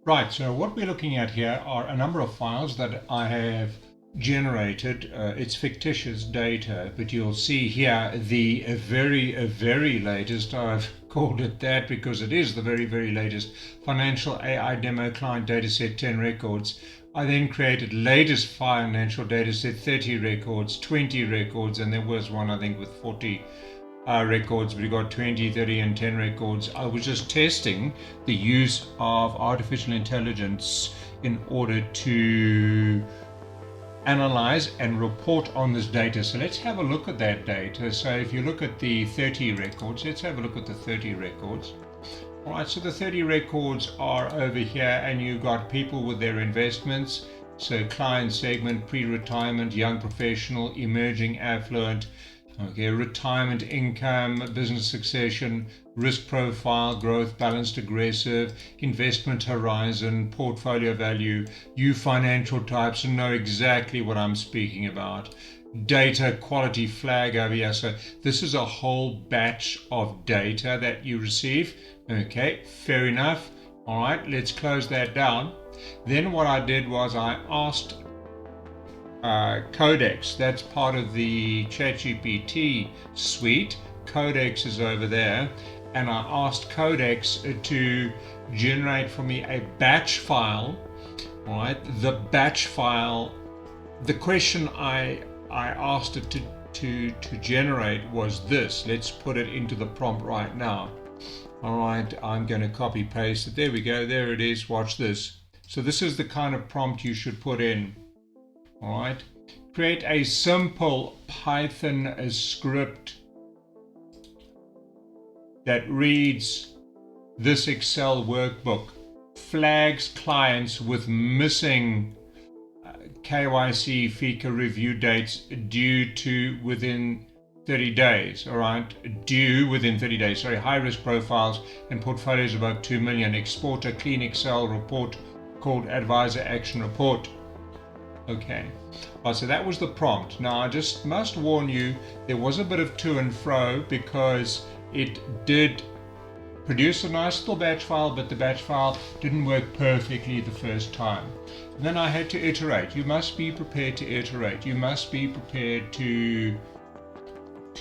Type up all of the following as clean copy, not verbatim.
Right, so what we're looking at here are a number of files that I have generated. It's fictitious data, but you'll see here the very latest. I've called it that because it is the very latest financial AI demo client dataset 10 records. I then created latest financial dataset 30 records, 20 records, and there was one I think with 40 records, but we got 20, 30 and 10 records. I was just testing the use of artificial intelligence in order to analyze and report on this data. So let's have a look at that data. So if you look at the 30 records, let's have a look at the 30 records. All right, so the 30 records are over here, and you've got people with their investments. So client segment, pre-retirement, young professional, emerging affluent, okay, retirement income, business succession, risk profile, growth, balanced, aggressive, investment horizon, portfolio value, you financial types, and know exactly what I'm speaking about. Data quality flag over here. So this is a whole batch of data that you receive. Okay, fair enough. All right, let's close that down. Then what I did was I asked Codex, that's part of the ChatGPT suite. Codex is over there, and I asked Codex to generate for me a batch file. All right, the batch file. The question I asked it to generate was this. Let's put it into the prompt right now. All right, I'm going to copy paste it. There we go. There it is. Watch this. So this is the kind of prompt you should put in. All right, create a simple Python script that reads this Excel workbook, flags clients with missing KYC FICA review dates due to within 30 days, all right, due within 30 days, sorry, high risk profiles and portfolios above 2 million, export a clean Excel report called Advisor Action Report. Okay, well, so that was the prompt. Now I just must warn you, there was a bit of to and fro because it did produce a nice little batch file, but the batch file didn't work perfectly the first time. And then I had to iterate. You must be prepared to iterate. You must be prepared to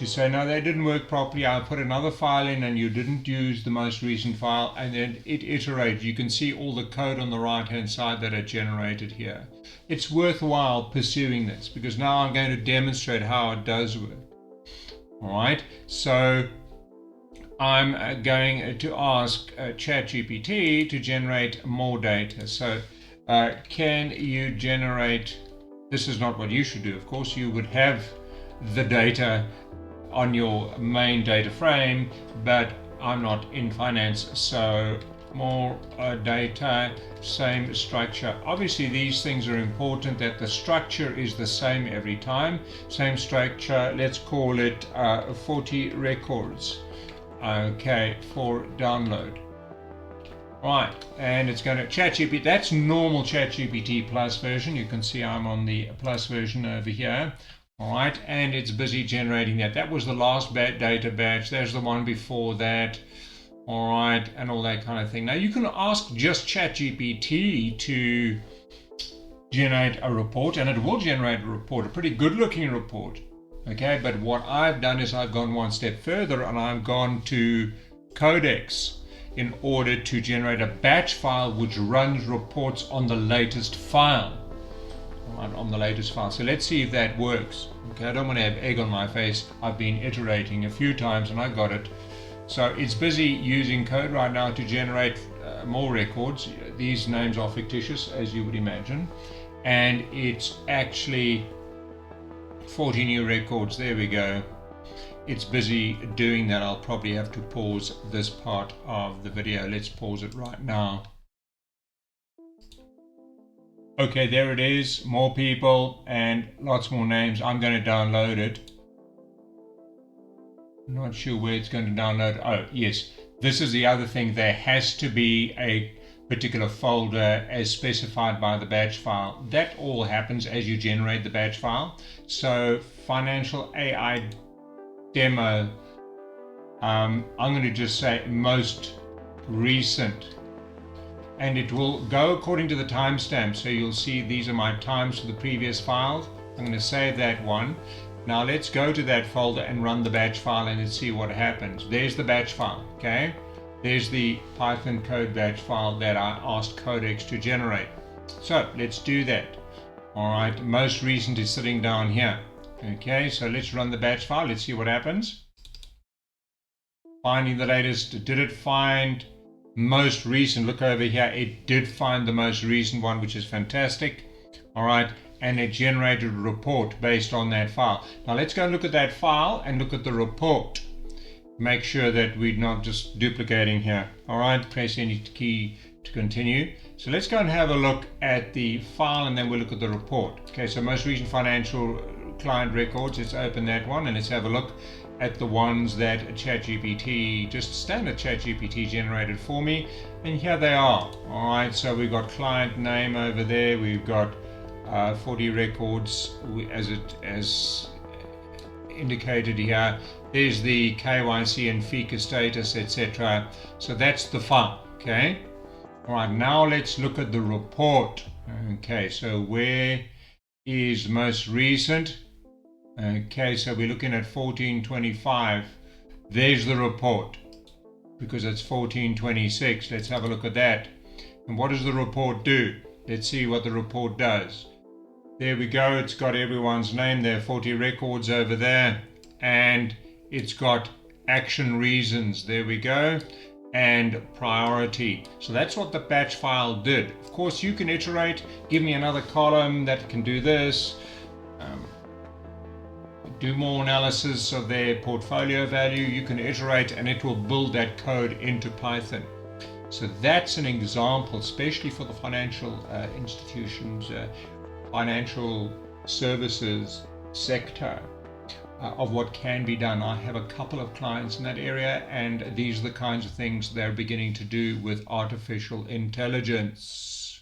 say, no, that didn't work properly. I put another file in and you didn't use the most recent file, and then it iterates. You can see all the code on the right hand side that it generated here. It's worthwhile pursuing this because now I'm going to demonstrate how it does work. All right, so I'm going to ask ChatGPT to generate more data. So can you generate, this is not what you should do, of course. You would have the data on your main data frame, but I'm not in finance, so more data, same structure. Obviously these things are important, that the structure is the same every time. Same structure, let's call it 40 records, okay, for download. Right, and it's going to ChatGPT, that's normal ChatGPT Plus version. You can see I'm on the Plus version over here. All right, and it's busy generating that. That was the last data batch. There's the one before that. All right, and all that kind of thing. Now you can ask just ChatGPT to generate a report, and it will generate a report, a pretty good-looking report. Okay, but what I've done is I've gone one step further, and I've gone to Codex in order to generate a batch file which runs reports on the latest file. On the latest file. So let's see if that works. Okay, I don't want to have egg on my face. I've been iterating a few times and I got it. So it's busy using code right now to generate more records. These names are fictitious, as you would imagine, and it's actually 40 new records. There we go. It's busy doing that. I'll probably have to pause this part of the video. Let's pause it right now. Okay, there it is, more people and lots more names. I'm going to download it. I'm not sure where it's going to download. Oh, yes, this is the other thing. There has to be a particular folder as specified by the batch file. That all happens as you generate the batch file. So financial AI demo, I'm going to just say most recent and it will go according to the timestamp. So you'll see these are my times for the previous files. I'm going to save that one. Now let's go to that folder and run the batch file and let's see what happens. There's the batch file, okay? There's the Python code batch file that I asked Codex to generate. So let's do that. All right, most recent is sitting down here. Okay, so let's run the batch file. Let's see what happens. Finding the latest. Did it find most recent? Look over here. It did find the most recent one, which is fantastic. All right, and it generated a report based on that file. Now let's go and look at that file and look at the report. Make sure that we're not just duplicating here. All right, press any key to continue. So let's go and have a look at the file and then we'll look at the report. Okay, so most recent financial client records. Let's open that one and let's have a look at the ones that ChatGPT, just standard ChatGPT generated for me. And here they are. All right, so we've got client name over there. We've got 40 records as indicated here. There's the KYC and FICA status, etc. So that's the file, okay? All right, now let's look at the report. Okay, so where is most recent? Okay, so we're looking at 1425. There's the report because it's 1426. Let's have a look at that. And what does the report do? Let's see what the report does. There we go. It's got everyone's name. There are 40 records over there. And it's got action reasons. There we go. And priority. So that's what the batch file did. Of course, you can iterate. Give me another column that can do this. Do more analysis of their portfolio value. You can iterate and it will build that code into Python. So that's an example, especially for the financial institutions, financial services sector, of what can be done. I have a couple of clients in that area, and these are the kinds of things they're beginning to do with artificial intelligence.